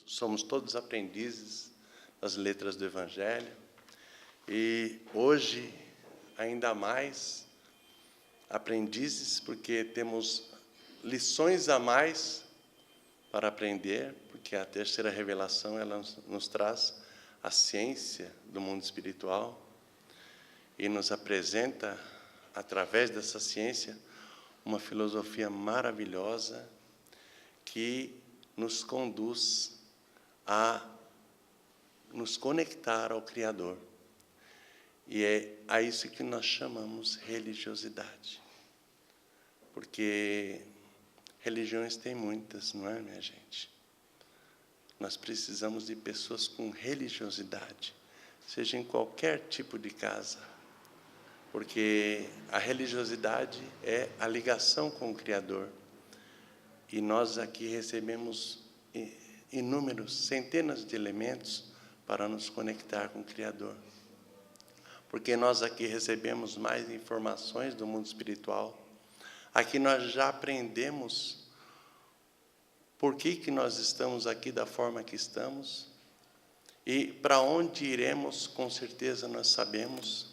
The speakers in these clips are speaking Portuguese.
somos todos aprendizes das letras do Evangelho. E hoje, ainda mais, aprendizes, porque temos lições a mais para aprender, porque a terceira revelação ela nos traz a ciência do mundo espiritual e nos apresenta, através dessa ciência, uma filosofia maravilhosa que nos conduz a nos conectar ao Criador. E é a isso que nós chamamos religiosidade. Porque religiões tem muitas, não é, minha gente? Nós precisamos de pessoas com religiosidade, seja em qualquer tipo de casa. Porque a religiosidade é a ligação com o Criador. E nós aqui recebemos inúmeros, centenas de elementos para nos conectar com o Criador. Porque nós aqui recebemos mais informações do mundo espiritual. Aqui nós já aprendemos por que nós estamos aqui da forma que estamos. E para onde iremos, com certeza nós sabemos.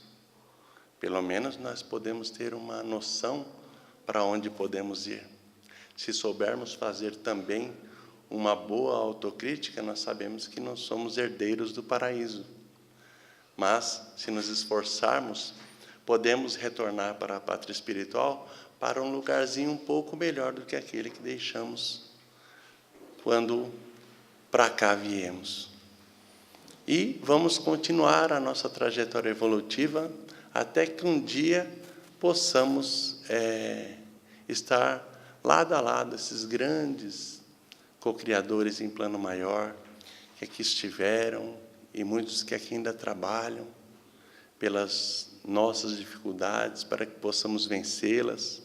Pelo menos nós podemos ter uma noção para onde podemos ir. Se soubermos fazer também uma boa autocrítica, nós sabemos que não somos herdeiros do paraíso. Mas, se nos esforçarmos, podemos retornar para a pátria espiritual, para um lugarzinho um pouco melhor do que aquele que deixamos quando para cá viemos. E vamos continuar a nossa trajetória evolutiva até que um dia possamos estar lado a lado, esses grandes co-criadores em plano maior, que aqui estiveram, e muitos que aqui ainda trabalham pelas nossas dificuldades, para que possamos vencê-las,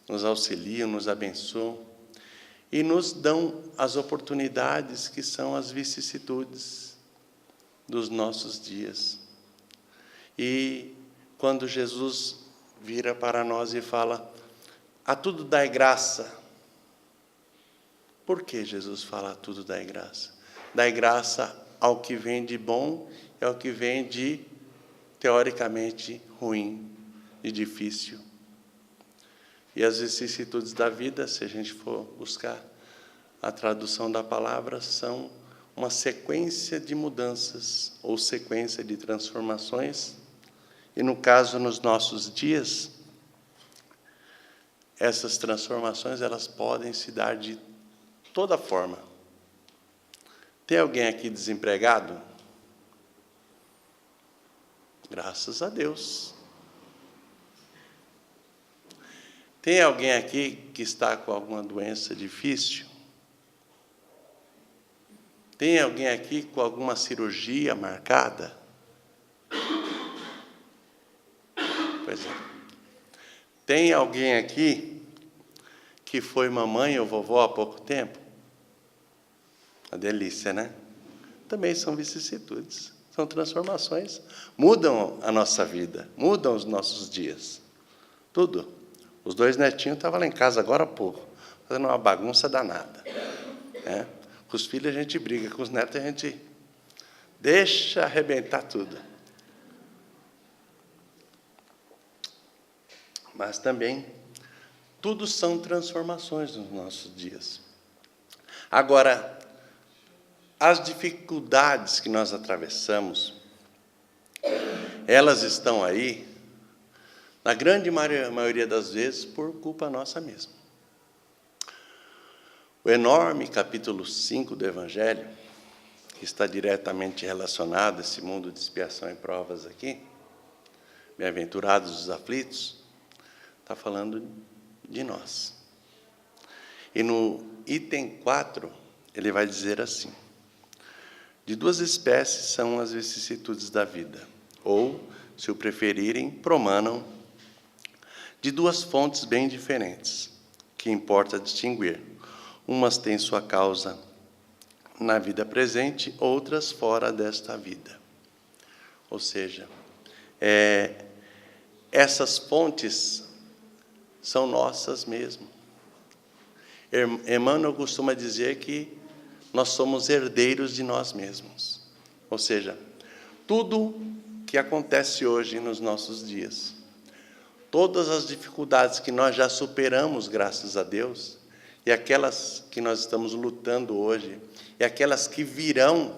nos auxiliam, nos abençoam, e nos dão as oportunidades que são as vicissitudes dos nossos dias. E quando Jesus vira para nós e fala, a tudo dai graça. Por que Jesus fala a tudo dai graça? Dai graça ao que vem de bom e ao que vem de, teoricamente, ruim e difícil. E as vicissitudes da vida, se a gente for buscar a tradução da palavra, são uma sequência de mudanças ou sequência de transformações. E, no caso, nos nossos dias, essas transformações elas podem se dar de toda forma. Tem alguém aqui desempregado? Graças a Deus. Tem alguém aqui que está com alguma doença difícil? Tem alguém aqui com alguma cirurgia marcada? Pois é. Tem alguém aqui que foi mamãe ou vovó há pouco tempo? Uma delícia, né? Também são vicissitudes, são transformações. Mudam a nossa vida, mudam os nossos dias. Tudo. Os 2 netinhos estavam lá em casa agora há pouco, fazendo uma bagunça danada. Né? Com os filhos a gente briga, com os netos a gente deixa arrebentar tudo. Mas também, tudo são transformações nos nossos dias. Agora, as dificuldades que nós atravessamos, elas estão aí, na grande maioria das vezes, por culpa nossa mesma. O enorme capítulo 5 do Evangelho, que está diretamente relacionado a esse mundo de expiação e provas aqui, bem-aventurados os aflitos, está falando de nós. E no item 4, ele vai dizer assim, de 2 espécies são as vicissitudes da vida, ou, se o preferirem, promanam de 2 fontes bem diferentes, que importa distinguir. Umas têm sua causa na vida presente, outras fora desta vida. Ou seja, essas fontes são nossas mesmo. Emmanuel costuma dizer que nós somos herdeiros de nós mesmos. Ou seja, tudo que acontece hoje nos nossos dias, todas as dificuldades que nós já superamos, graças a Deus, e aquelas que nós estamos lutando hoje, e aquelas que virão,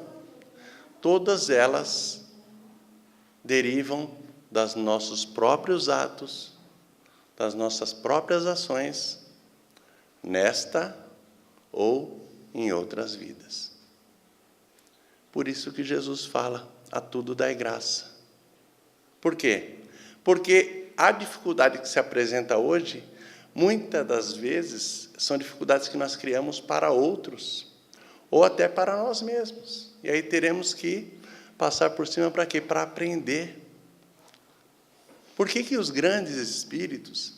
todas elas derivam dos nossos próprios atos, das nossas próprias ações, nesta ou em outras vidas. Por isso que Jesus fala, a tudo dai graça. Por quê? Porque a dificuldade que se apresenta hoje, muitas das vezes, são dificuldades que nós criamos para outros, ou até para nós mesmos. E aí teremos que passar por cima para quê? Para aprender. Por que os grandes espíritos,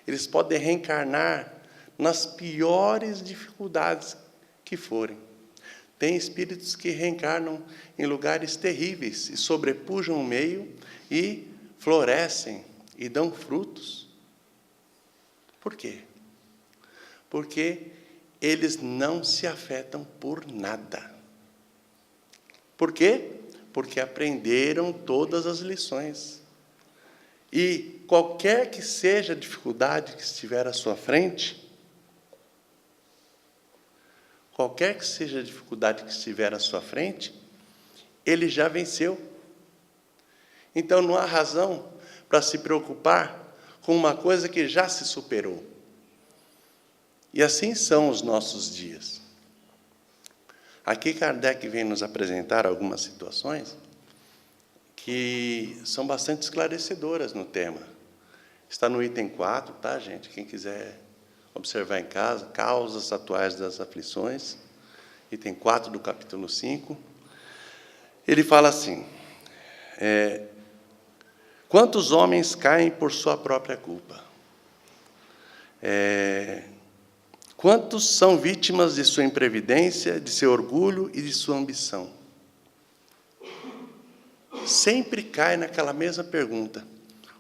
eles podem reencarnar nas piores dificuldades que forem? Tem espíritos que reencarnam em lugares terríveis e sobrepujam o meio e florescem e dão frutos. Por quê? Porque eles não se afetam por nada. Por quê? Porque aprenderam todas as lições. E qualquer que seja a dificuldade que estiver à sua frente, qualquer que seja a dificuldade que estiver à sua frente, ele já venceu. Então não há razão para se preocupar com uma coisa que já se superou. E assim são os nossos dias. Aqui Kardec vem nos apresentar algumas situações que são bastante esclarecedoras no tema. Está no item 4, tá, gente? Quem quiser observar em casa, causas atuais das aflições, item 4 do capítulo 5. Ele fala assim, quantos homens caem por sua própria culpa? Quantos são vítimas de sua imprevidência, de seu orgulho e de sua ambição? Sempre cai naquela mesma pergunta: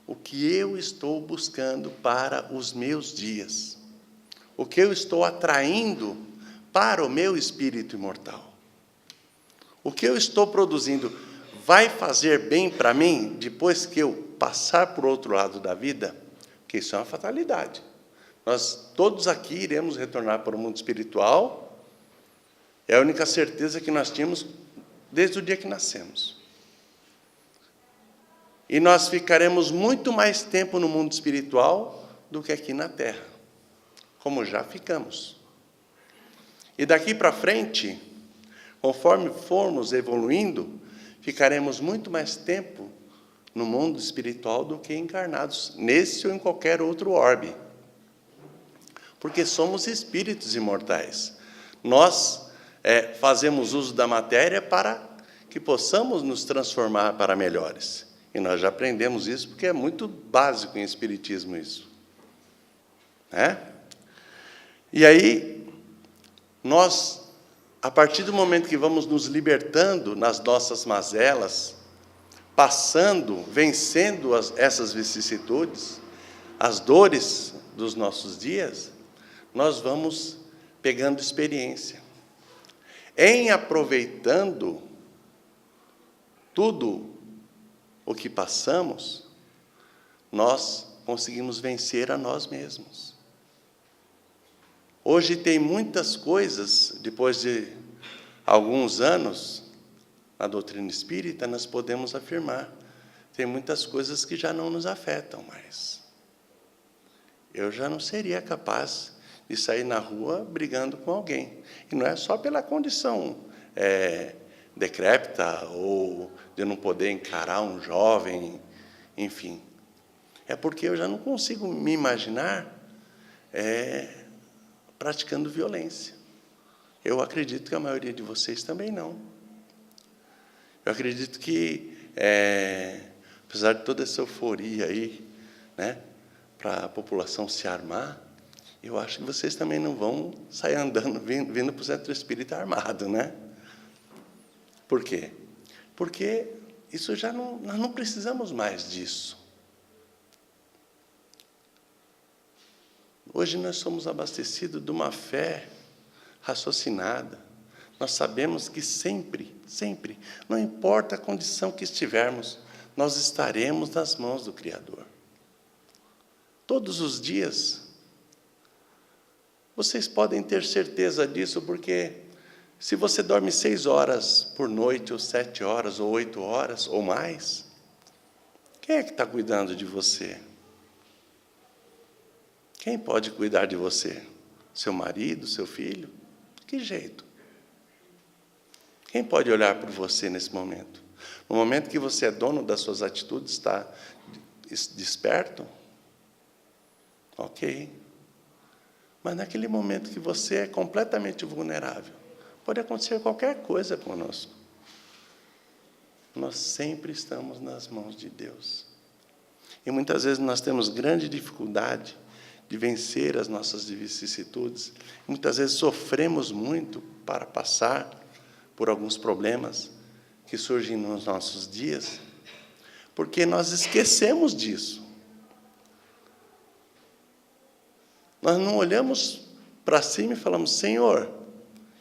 o que eu estou buscando para os meus dias? O que eu estou atraindo para o meu espírito imortal? O que eu estou produzindo vai fazer bem para mim depois que eu passar por outro lado da vida? Porque isso é uma fatalidade. Nós todos aqui iremos retornar para o mundo espiritual. É a única certeza que nós tínhamos desde o dia que nascemos. E nós ficaremos muito mais tempo no mundo espiritual do que aqui na Terra, como já ficamos. E daqui para frente, conforme formos evoluindo, ficaremos muito mais tempo no mundo espiritual do que encarnados, nesse ou em qualquer outro orbe. Porque somos espíritos imortais. Nós fazemos uso da matéria para que possamos nos transformar para melhores. E nós já aprendemos isso, porque é muito básico em espiritismo isso. E aí, nós, a partir do momento que vamos nos libertando nas nossas mazelas, passando, vencendo essas vicissitudes, as dores dos nossos dias, nós vamos pegando experiência. Em aproveitando tudo o que passamos, nós conseguimos vencer a nós mesmos. Hoje tem muitas coisas, depois de alguns anos na doutrina espírita, nós podemos afirmar, tem muitas coisas que já não nos afetam mais. Eu já não seria capaz de sair na rua brigando com alguém. E não é só pela condição decrépita ou de não poder encarar um jovem, enfim. É porque eu já não consigo me imaginar praticando violência. Eu acredito que a maioria de vocês também não. Eu acredito que, apesar de toda essa euforia aí, para a população se armar, eu acho que vocês também não vão sair andando, vindo para o centro espírita armado, né? Por quê? Porque isso já não, nós não precisamos mais disso. Hoje nós somos abastecidos de uma fé raciocinada, Nós sabemos que sempre, sempre, não importa a condição que estivermos, nós estaremos nas mãos do Criador. Todos os dias. Vocês podem ter certeza disso, porque se você dorme 6 horas por noite, ou 7 horas, ou 8 horas, ou mais, quem é que está cuidando de você? Quem pode cuidar de você? Seu marido, seu filho? De que jeito? Quem pode olhar por você nesse momento? No momento que você é dono das suas atitudes, está desperto? Ok. Mas naquele momento que você é completamente vulnerável, pode acontecer qualquer coisa conosco. Nós sempre estamos nas mãos de Deus. E muitas vezes nós temos grande dificuldade de vencer as nossas vicissitudes. Muitas vezes sofremos muito para passar por alguns problemas que surgem nos nossos dias, porque nós esquecemos disso. Nós não olhamos para cima e falamos: Senhor,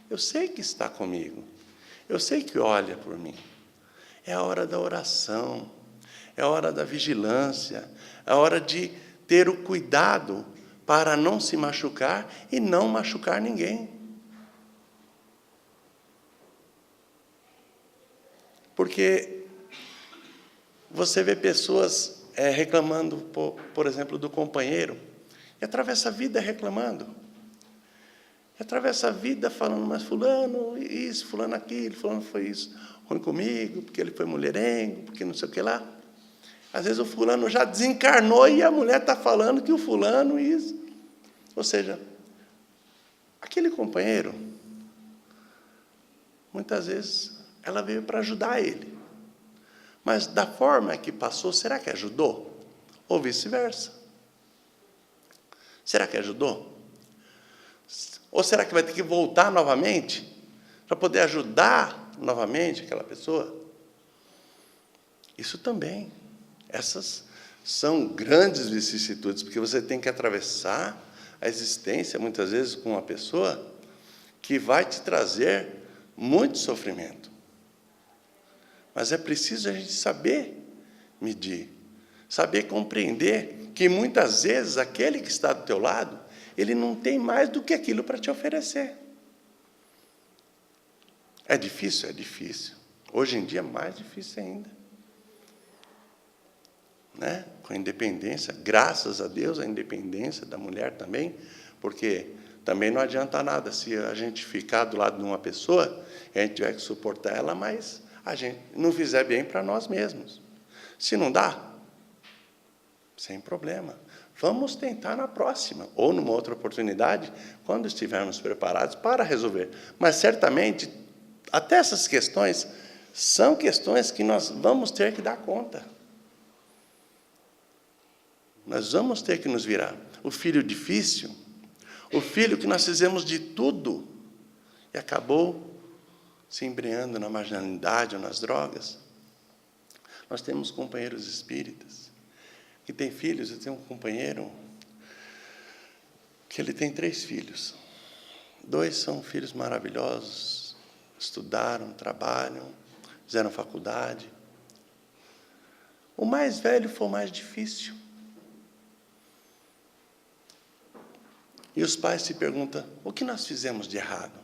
eu sei que está comigo, eu sei que olha por mim. É a hora da oração, é a hora da vigilância, é a hora de ter o cuidado para não se machucar e não machucar ninguém. Porque você vê pessoas reclamando, por exemplo, do companheiro, e atravessa a vida reclamando. E atravessa a vida falando: mas fulano isso, fulano aquilo, fulano foi isso ruim comigo, porque ele foi mulherengo, porque não sei o que lá. Às vezes o fulano já desencarnou e a mulher está falando que o fulano isso. Ou seja, aquele companheiro, muitas vezes, ela veio para ajudar ele. Mas da forma que passou, será que ajudou? Ou vice-versa? Será que ajudou? Ou será que vai ter que voltar novamente para poder ajudar novamente aquela pessoa? Isso também. Essas são grandes vicissitudes, porque você tem que atravessar a existência, muitas vezes, com uma pessoa que vai te trazer muito sofrimento. Mas é preciso a gente saber medir, saber compreender que, muitas vezes, aquele que está do teu lado, ele não tem mais do que aquilo para te oferecer. É difícil? É difícil. Hoje em dia é mais difícil ainda. Né? Com a independência, graças a Deus, a independência da mulher também, porque também não adianta nada se a gente ficar do lado de uma pessoa, a gente tiver que suportar ela, mas a gente não fizer bem para nós mesmos. Se não dá, sem problema. Vamos tentar na próxima, ou numa outra oportunidade, quando estivermos preparados para resolver. Mas, certamente, até essas questões são questões que nós vamos ter que dar conta. Nós vamos ter que nos virar. O filho difícil, o filho que nós fizemos de tudo e acabou se embreando na marginalidade ou nas drogas. Nós temos companheiros espíritas que têm filhos. Eu tenho um companheiro que ele tem 3 filhos. 2 são filhos maravilhosos, estudaram, trabalham, fizeram faculdade. O mais velho foi o mais difícil. E os pais se perguntam: o que nós fizemos de errado?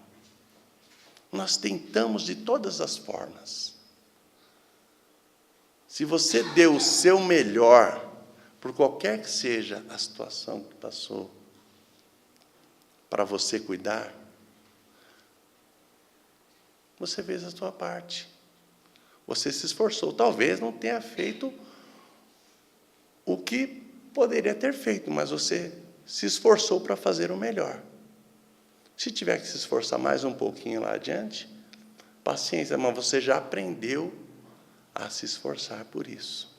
Nós tentamos de todas as formas. Se você deu o seu melhor, por qualquer que seja a situação que passou, para você cuidar, você fez a sua parte. Você se esforçou. Talvez não tenha feito o que poderia ter feito, mas você se esforçou para fazer o melhor. Se tiver que se esforçar mais um pouquinho lá adiante, paciência, mas você já aprendeu a se esforçar por isso.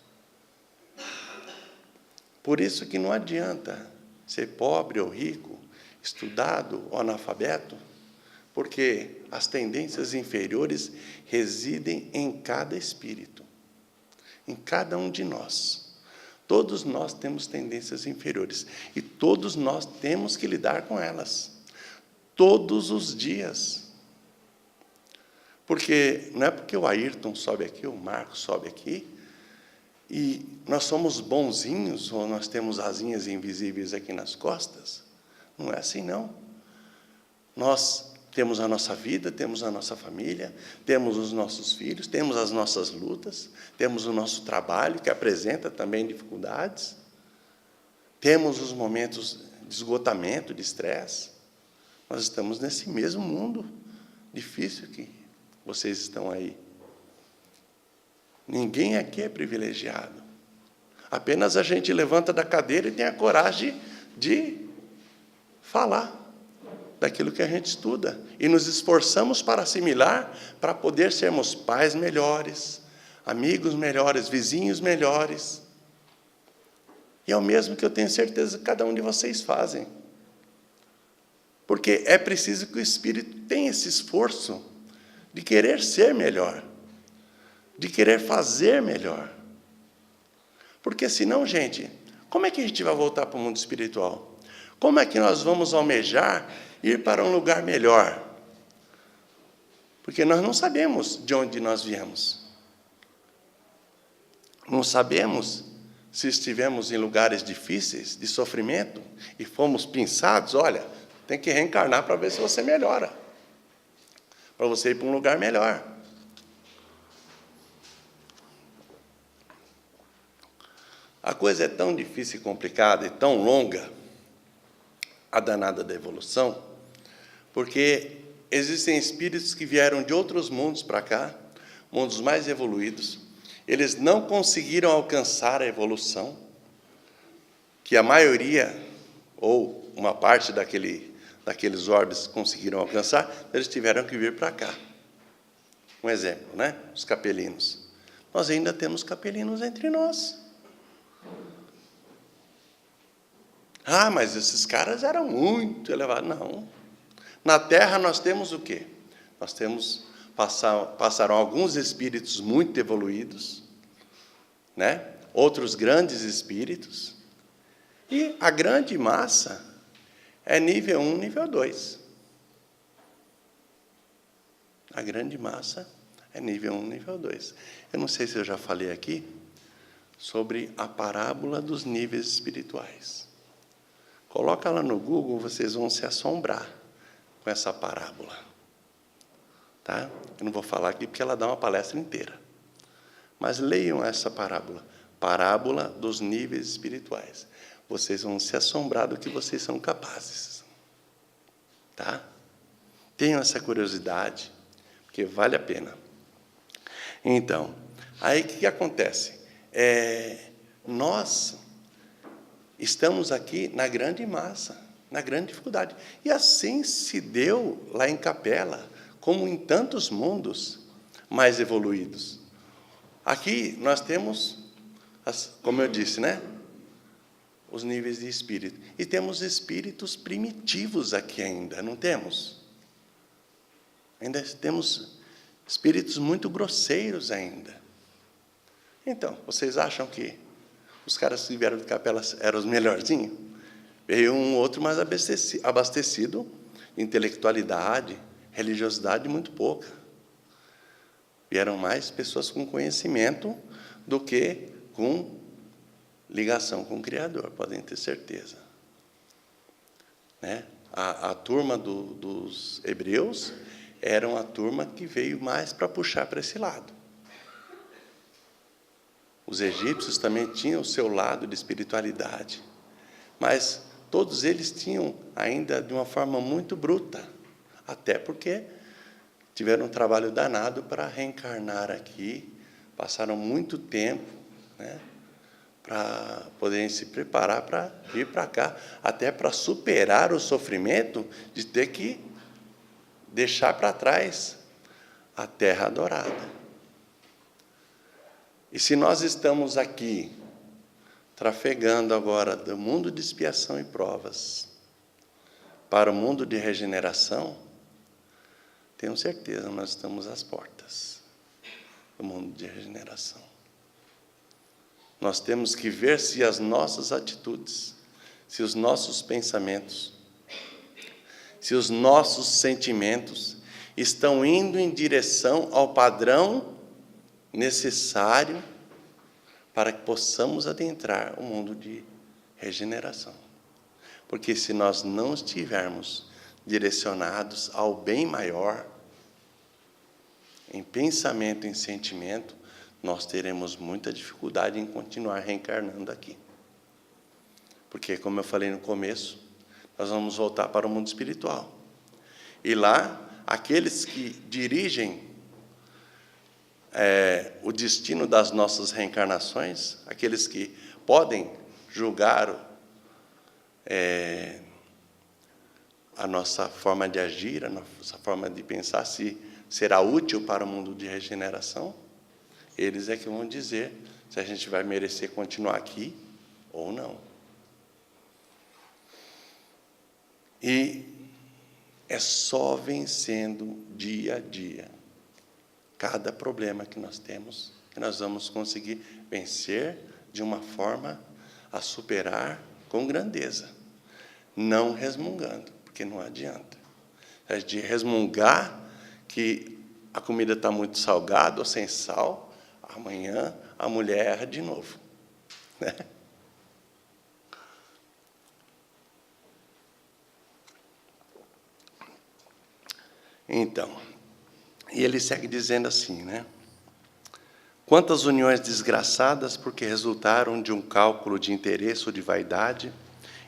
Por isso que não adianta ser pobre ou rico, estudado ou analfabeto, porque as tendências inferiores residem em cada espírito, em cada um de nós. Todos nós temos tendências inferiores e todos nós temos que lidar com elas, todos os dias. Porque não é porque o Ayrton sobe aqui, o Marcos sobe aqui, e nós somos bonzinhos, ou nós temos asinhas invisíveis aqui nas costas. Não é assim, não. Nós temos a nossa vida, temos a nossa família, temos os nossos filhos, temos as nossas lutas, temos o nosso trabalho, que apresenta também dificuldades, temos os momentos de esgotamento, de estresse. Nós estamos nesse mesmo mundo difícil que vocês estão aí. Ninguém aqui é privilegiado. Apenas a gente levanta da cadeira e tem a coragem de falar daquilo que a gente estuda. E nos esforçamos para assimilar, para poder sermos pais melhores, amigos melhores, vizinhos melhores. E é o mesmo que eu tenho certeza que cada um de vocês fazem. Porque é preciso que o Espírito tenha esse esforço de querer ser melhor, de querer fazer melhor. Porque senão, gente, como é que a gente vai voltar para o mundo espiritual? Como é que nós vamos almejar ir para um lugar melhor? Porque nós não sabemos de onde nós viemos. Não sabemos se estivemos em lugares difíceis, de sofrimento, e fomos pinçados. Olha, tem que reencarnar para ver se você melhora, para você ir para um lugar melhor. A coisa é tão difícil e complicada e tão longa, a danada da evolução, porque existem espíritos que vieram de outros mundos para cá, mundos mais evoluídos. Eles não conseguiram alcançar a evolução, que a maioria, ou uma parte daqueles orbes conseguiram alcançar, eles tiveram que vir para cá. Um exemplo, né? Os capelinos. Nós ainda temos capelinos entre nós. Ah, mas esses caras eram muito elevados. Não. Na Terra nós temos o quê? Nós temos, passaram alguns espíritos muito evoluídos, né? Outros grandes espíritos, e a grande massa é nível 1, nível 2. A grande massa é nível 1, nível 2. Eu não sei se eu já falei aqui sobre a parábola dos níveis espirituais. Coloca lá no Google, vocês vão se assombrar com essa parábola. Tá? Eu não vou falar aqui porque ela dá uma palestra inteira. Mas leiam essa parábola. Parábola dos níveis espirituais. Vocês vão se assombrar do que vocês são capazes. Tá? Tenham essa curiosidade, porque vale a pena. Então, aí o que acontece? Nós estamos aqui na grande massa, na grande dificuldade. E assim se deu lá em Capela, como em tantos mundos mais evoluídos. Aqui nós temos, como eu disse, né? Os níveis de espírito. E temos espíritos primitivos aqui ainda, não temos? Ainda temos espíritos muito grosseiros ainda. Então, vocês acham que os caras que vieram de Capela eram os melhorzinhos? Veio um outro mais abastecido, intelectualidade, religiosidade muito pouca. Vieram mais pessoas com conhecimento do que com ligação com o Criador, podem ter certeza. Né? A turma dos hebreus era uma turma que veio mais para puxar para esse lado. Os egípcios também tinham o seu lado de espiritualidade, mas todos eles tinham ainda de uma forma muito bruta, até porque tiveram um trabalho danado para reencarnar aqui, passaram muito tempo, né, para poderem se preparar para vir para cá, até para superar o sofrimento de ter que deixar para trás a terra adorada. E se nós estamos aqui, trafegando agora do mundo de expiação e provas para o mundo de regeneração, tenho certeza, nós estamos às portas do mundo de regeneração. Nós temos que ver se as nossas atitudes, se os nossos pensamentos, se os nossos sentimentos estão indo em direção ao padrão necessário para que possamos adentrar o mundo de regeneração. Porque se nós não estivermos direcionados ao bem maior, em pensamento, em sentimento, nós teremos muita dificuldade em continuar reencarnando aqui. Porque, como eu falei no começo, nós vamos voltar para o mundo espiritual. E lá, aqueles que dirigem o destino das nossas reencarnações, aqueles que podem julgar a nossa forma de agir, a nossa forma de pensar, se será útil para o mundo de regeneração, eles é que vão dizer se a gente vai merecer continuar aqui ou não. E é só vencendo dia a dia cada problema que nós temos, que nós vamos conseguir vencer de uma forma a superar com grandeza, não resmungando, porque não adianta. É de resmungar que a comida está muito salgada ou sem sal, amanhã a mulher erra de novo, né? Então, e ele segue dizendo assim, né? Quantas uniões desgraçadas porque resultaram de um cálculo de interesse ou de vaidade,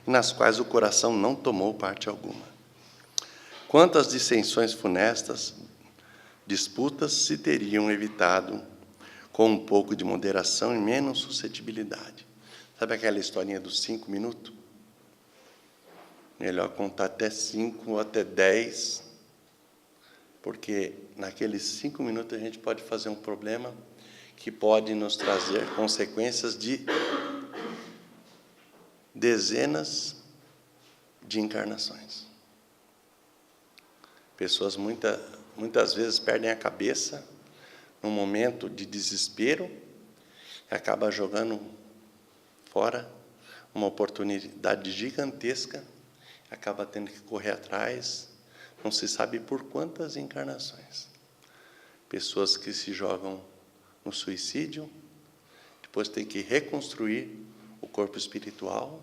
e nas quais o coração não tomou parte alguma. Quantas dissensões funestas, disputas se teriam evitado com um pouco de moderação e menos suscetibilidade. Sabe aquela historinha dos 5 minutos? Melhor contar até 5 ou até 10, porque naqueles 5 minutos a gente pode fazer um problema que pode nos trazer consequências de dezenas de encarnações. Pessoas muitas vezes perdem a cabeça num momento de desespero e acaba jogando fora uma oportunidade gigantesca, acaba tendo que correr atrás, não se sabe por quantas encarnações. Pessoas que se jogam no suicídio, depois tem que reconstruir o corpo espiritual,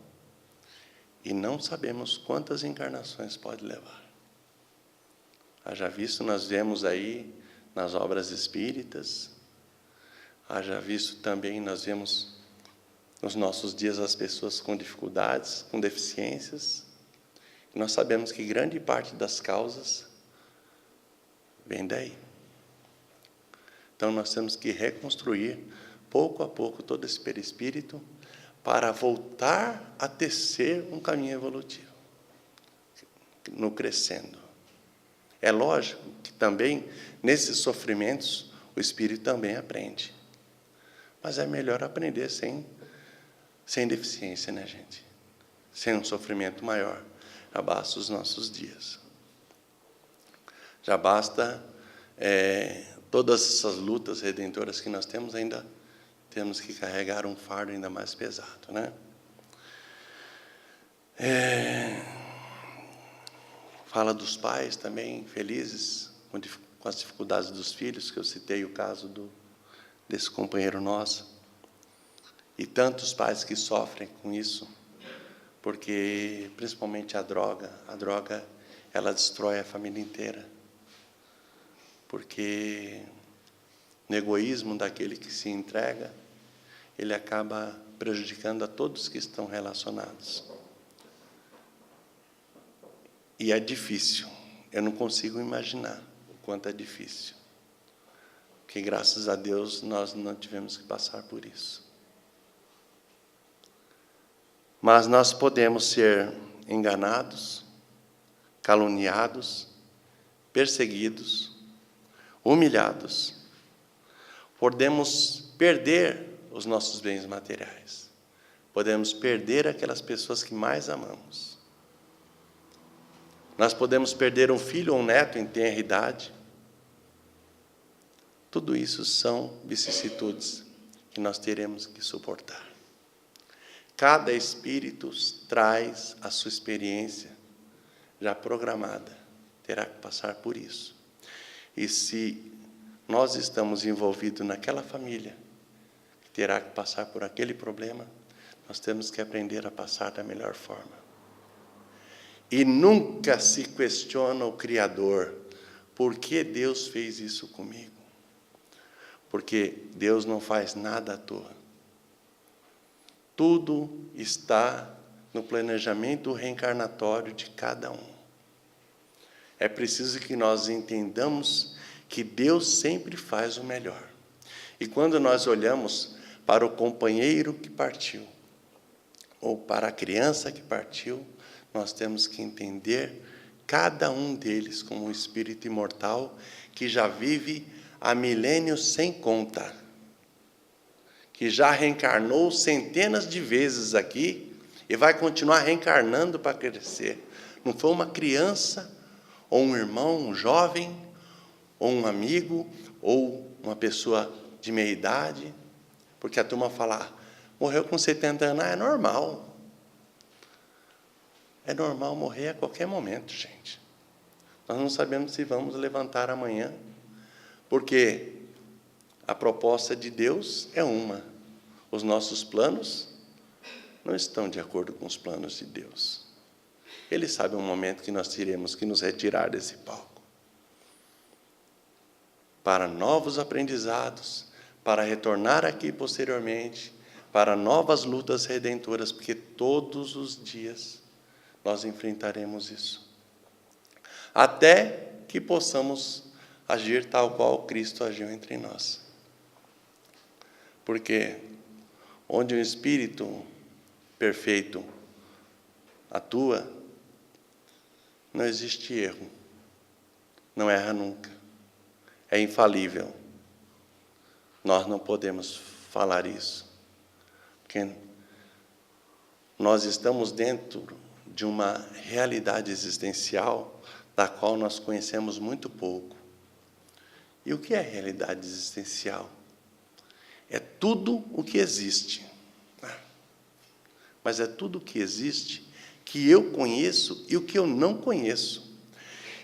e não sabemos quantas encarnações pode levar. Haja visto, nós vemos aí nas obras espíritas, haja visto também, nós vemos nos nossos dias as pessoas com dificuldades, com deficiências, e nós sabemos que grande parte das causas vem daí. Então, nós temos que reconstruir, pouco a pouco, todo esse perispírito, para voltar a tecer um caminho evolutivo, no crescendo. É lógico que também, nesses sofrimentos, o espírito também aprende. Mas é melhor aprender sem deficiência, né, gente? Sem um sofrimento maior. Já basta os nossos dias. Já basta todas essas lutas redentoras que nós temos, ainda temos que carregar um fardo ainda mais pesado, né? Fala dos pais também, felizes com as dificuldades dos filhos, que eu citei o caso desse companheiro nosso. E tantos pais que sofrem com isso, porque, principalmente a droga, ela destrói a família inteira. Porque no egoísmo daquele que se entrega, ele acaba prejudicando a todos que estão relacionados. E é difícil, eu não consigo imaginar o quanto é difícil. Porque, graças a Deus, nós não tivemos que passar por isso. Mas nós podemos ser enganados, caluniados, perseguidos, humilhados. Podemos perder os nossos bens materiais. Podemos perder aquelas pessoas que mais amamos. Nós podemos perder um filho ou um neto em tenra idade. Tudo isso são vicissitudes que nós teremos que suportar. Cada espírito traz a sua experiência já programada, terá que passar por isso. E se nós estamos envolvidos naquela família, que terá que passar por aquele problema, nós temos que aprender a passar da melhor forma. E nunca se questiona o Criador, por que Deus fez isso comigo? Porque Deus não faz nada à toa. Tudo está no planejamento reencarnatório de cada um. É preciso que nós entendamos que Deus sempre faz o melhor. E quando nós olhamos para o companheiro que partiu, ou para a criança que partiu, nós temos que entender cada um deles como um espírito imortal que já vive há milênios sem conta, que já reencarnou centenas de vezes aqui e vai continuar reencarnando para crescer. Não foi uma criança, ou um irmão, um jovem, ou um amigo, ou uma pessoa de meia idade, porque a turma fala, morreu com 70 anos, é normal. É normal morrer a qualquer momento, gente. Nós não sabemos se vamos levantar amanhã, porque a proposta de Deus é uma. Os nossos planos não estão de acordo com os planos de Deus. Ele sabe o momento que nós teremos que nos retirar desse palco, para novos aprendizados, para retornar aqui posteriormente, para novas lutas redentoras, porque todos os dias nós enfrentaremos isso, até que possamos agir tal qual Cristo agiu entre nós. Porque onde um Espírito perfeito atua, não existe erro, não erra nunca, é infalível. Nós não podemos falar isso, porque nós estamos dentro de uma realidade existencial da qual nós conhecemos muito pouco. E o que é realidade existencial? É tudo o que existe. Mas é tudo o que existe que eu conheço e o que eu não conheço.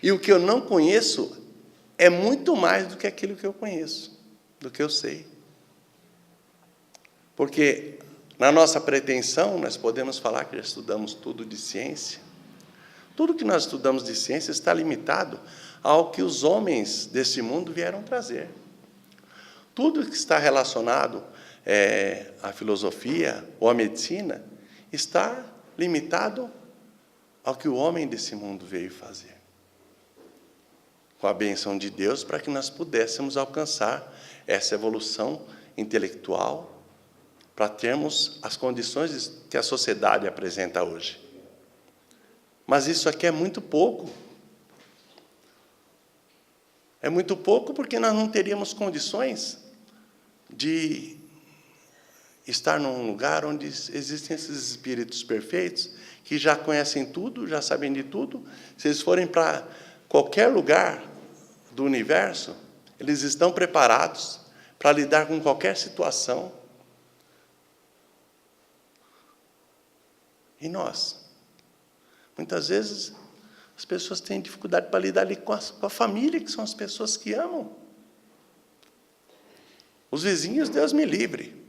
E o que eu não conheço é muito mais do que aquilo que eu conheço, do que eu sei. Porque na nossa pretensão, nós podemos falar que já estudamos tudo de ciência. Tudo que nós estudamos de ciência está limitado ao que os homens desse mundo vieram trazer. Tudo que está relacionado à filosofia ou à medicina está limitado ao que o homem desse mundo veio fazer. Com a bênção de Deus, para que nós pudéssemos alcançar essa evolução intelectual, para termos as condições que a sociedade apresenta hoje. Mas isso aqui é muito pouco. É muito pouco porque nós não teríamos condições de estar num lugar onde existem esses espíritos perfeitos, que já conhecem tudo, já sabem de tudo. Se eles forem para qualquer lugar do universo, eles estão preparados para lidar com qualquer situação. E nós? Muitas vezes, as pessoas têm dificuldade para lidar ali com a família, que são as pessoas que amam. Os vizinhos, Deus me livre.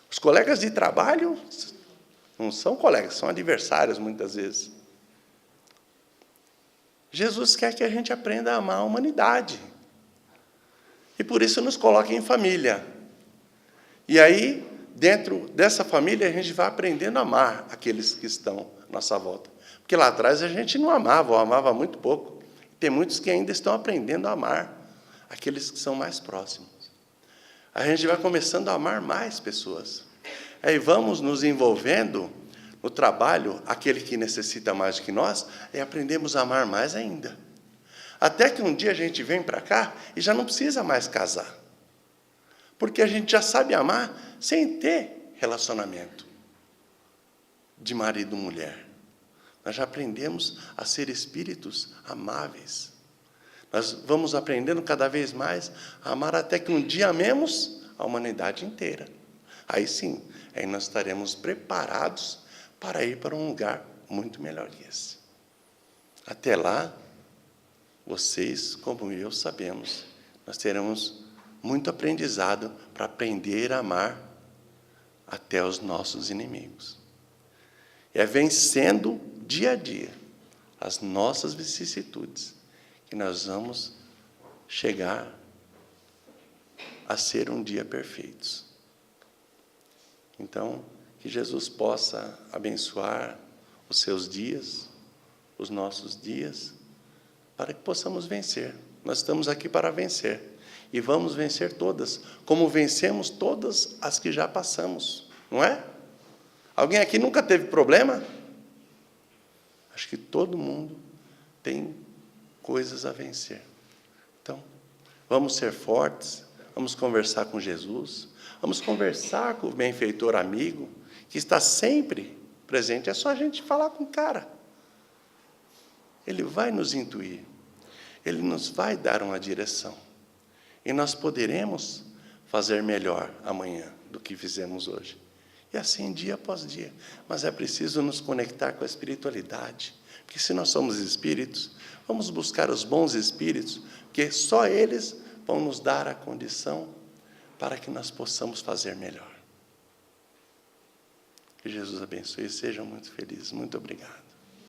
Os colegas de trabalho não são colegas, são adversários, muitas vezes. Jesus quer que a gente aprenda a amar a humanidade. E por isso nos coloca em família. E aí, dentro dessa família, a gente vai aprendendo a amar aqueles que estão à nossa volta. Porque lá atrás a gente não amava, ou amava muito pouco. Tem muitos que ainda estão aprendendo a amar aqueles que são mais próximos. A gente vai começando a amar mais pessoas. Aí vamos nos envolvendo no trabalho, aquele que necessita mais do que nós, e aprendemos a amar mais ainda. Até que um dia a gente vem para cá e já não precisa mais casar. Porque a gente já sabe amar sem ter relacionamento de marido e mulher. Nós já aprendemos a ser espíritos amáveis. Nós vamos aprendendo cada vez mais a amar até que um dia amemos a humanidade inteira. Aí sim, aí nós estaremos preparados para ir para um lugar muito melhor que esse. Até lá, vocês, como eu, sabemos, nós teremos muito aprendizado para aprender a amar até os nossos inimigos. É vencendo dia a dia as nossas vicissitudes que nós vamos chegar a ser um dia perfeitos. Então, que Jesus possa abençoar os seus dias, os nossos dias, para que possamos vencer. Nós estamos aqui para vencer. E vamos vencer todas, como vencemos todas as que já passamos. Não é? Alguém aqui nunca teve problema? Acho que todo mundo tem coisas a vencer. Então, vamos ser fortes, vamos conversar com Jesus, vamos conversar com o benfeitor amigo, que está sempre presente. É só a gente falar com o cara. Ele vai nos intuir, ele nos vai dar uma direção. E nós poderemos fazer melhor amanhã do que fizemos hoje. E assim, dia após dia. Mas é preciso nos conectar com a espiritualidade. Porque se nós somos espíritos, vamos buscar os bons espíritos, porque só eles vão nos dar a condição para que nós possamos fazer melhor. Que Jesus abençoe e sejam muito felizes. Muito obrigado.